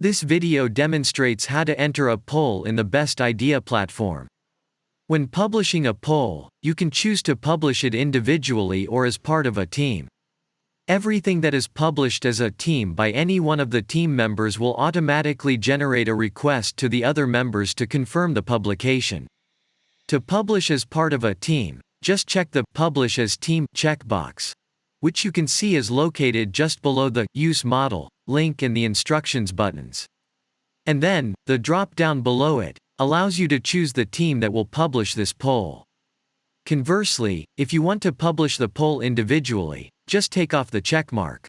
This video demonstrates how to enter a poll in the Best Idea platform. When publishing a poll, you can choose to publish it individually or as part of a team. Everything that is published as a team by any one of the team members will automatically generate a request to the other members to confirm the publication. To publish as part of a team, just check the Publish as Team checkbox, which you can see is located just below the Use Model link and the Instructions buttons. And then, the drop-down below it allows you to choose the team that will publish this poll. Conversely, if you want to publish the poll individually, just take off the checkmark.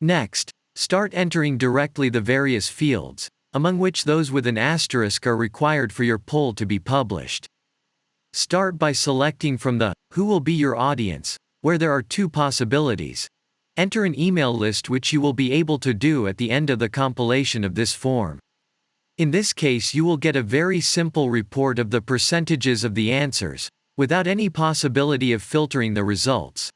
Next, start entering directly the various fields, among which those with an asterisk are required for your poll to be published. Start by selecting from the Who will be your audience, where there are two possibilities. Enter an email list, which you will be able to do at the end of the compilation of this form. In this case, you will get a very simple report of the percentages of the answers, without any possibility of filtering the results.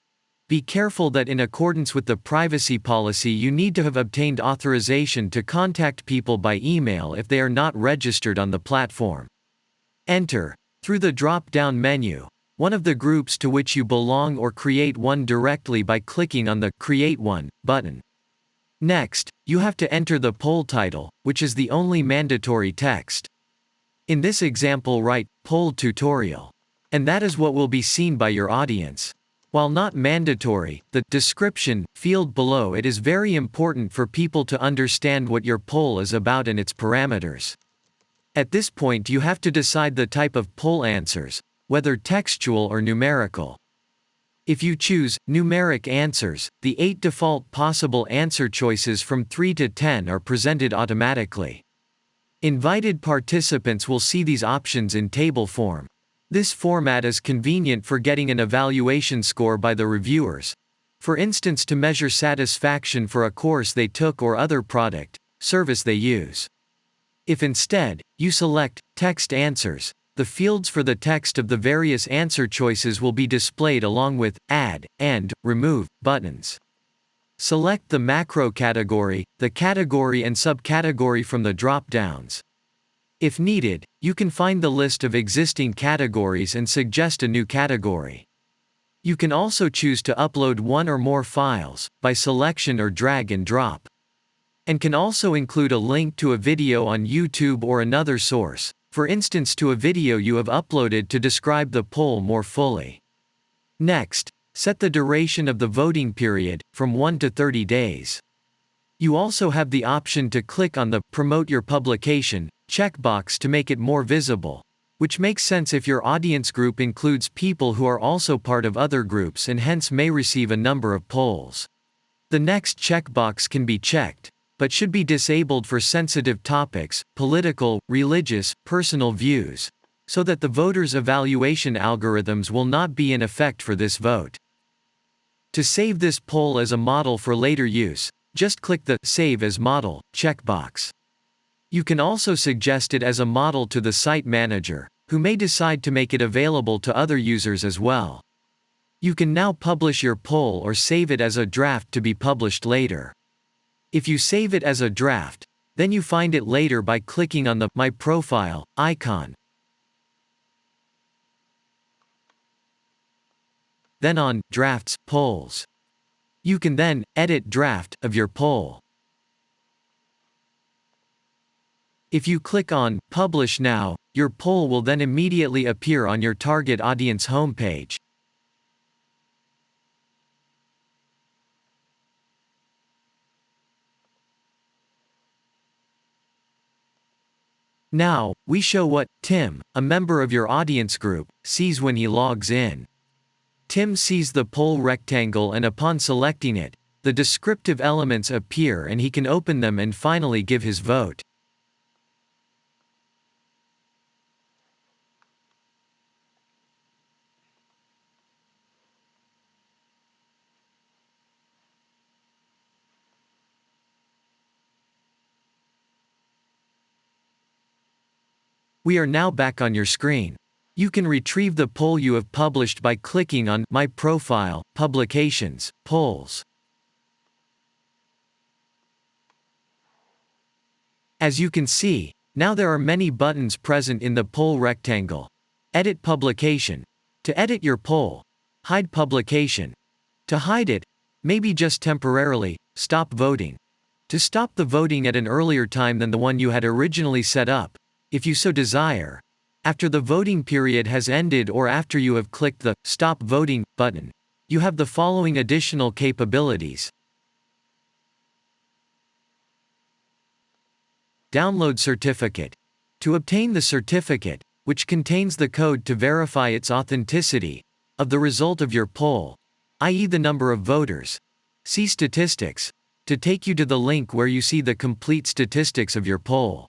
Be careful that in accordance with the privacy policy, you need to have obtained authorization to contact people by email if they are not registered on the platform. Enter, through the drop-down menu, one of the groups to which you belong or create one directly by clicking on the Create One button. Next, you have to enter the poll title, which is the only mandatory text. In this example, write Poll Tutorial. And that is what will be seen by your audience. While not mandatory, the description field below it is very important for people to understand what your poll is about and its parameters. At this point, you have to decide the type of poll answers, whether textual or numerical. If you choose numeric answers, the 8 default possible answer choices from 3 to 10 are presented automatically. Invited participants will see these options in table form. This format is convenient for getting an evaluation score by the reviewers, for instance to measure satisfaction for a course they took or other product, service they use. If instead, you select Text Answers, the fields for the text of the various answer choices will be displayed along with Add and Remove buttons. Select the macro category, the category and subcategory from the drop-downs. If needed, you can find the list of existing categories and suggest a new category. You can also choose to upload one or more files, by selection or drag and drop. And can also include a link to a video on YouTube or another source, for instance to a video you have uploaded to describe the poll more fully. Next, set the duration of the voting period, from 1 to 30 days. You also have the option to click on the Promote Your Publication checkbox to make it more visible, which makes sense if your audience group includes people who are also part of other groups and hence may receive a number of polls. The next checkbox can be checked, but should be disabled for sensitive topics, political, religious, personal views, so that the voters' evaluation algorithms will not be in effect for this vote. To save this poll as a model for later use, just click the Save as Model checkbox. You can also suggest it as a model to the site manager, who may decide to make it available to other users as well. You can now publish your poll or save it as a draft to be published later. If you save it as a draft, then you find it later by clicking on the My Profile icon. Then on Drafts, Polls. You can then edit draft of your poll. If you click on Publish Now, your poll will then immediately appear on your target audience homepage. Now, we show what Tim, a member of your audience group, sees when he logs in. Tim sees the poll rectangle, and upon selecting it, the descriptive elements appear and he can open them and finally give his vote. We are now back on your screen. You can retrieve the poll you have published by clicking on My Profile, Publications, Polls. As you can see, now there are many buttons present in the poll rectangle. Edit publication. To edit your poll. Hide publication. To hide it, maybe just temporarily, stop voting. To stop the voting at an earlier time than the one you had originally set up, if you so desire. After the voting period has ended or after you have clicked the Stop Voting button, you have the following additional capabilities. Download certificate. To obtain the certificate, which contains the code to verify its authenticity, of the result of your poll, i.e. the number of voters. See statistics, to take you to the link where you see the complete statistics of your poll.